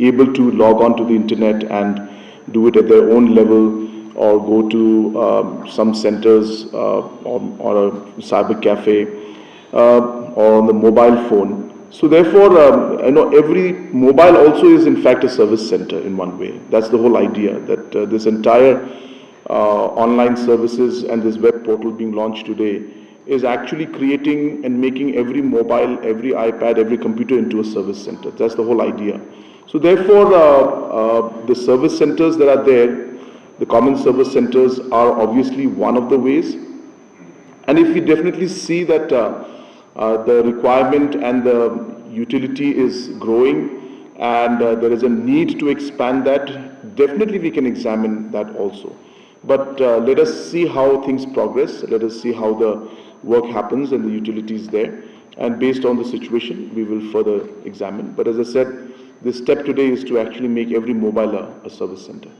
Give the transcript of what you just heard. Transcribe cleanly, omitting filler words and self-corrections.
able to log on to the internet and do it at their own level, or go to some centers or a cyber cafe or on the mobile phone. So therefore, every mobile also is in fact a service center in one way. That's the whole idea, that this entire online services and this web portal being launched today is actually creating and making every mobile, every iPad, every computer into a service center. That's the whole idea. So therefore, the service centers that are there, the common service centers are obviously one of the ways. And if we definitely see that the requirement and the utility is growing and there is a need to expand that, definitely we can examine that also. But let us see how things progress. Let us see how the work happens and the utility is there. And based on the situation, we will further examine. But as I said, this step today is to actually make every mobile a service center.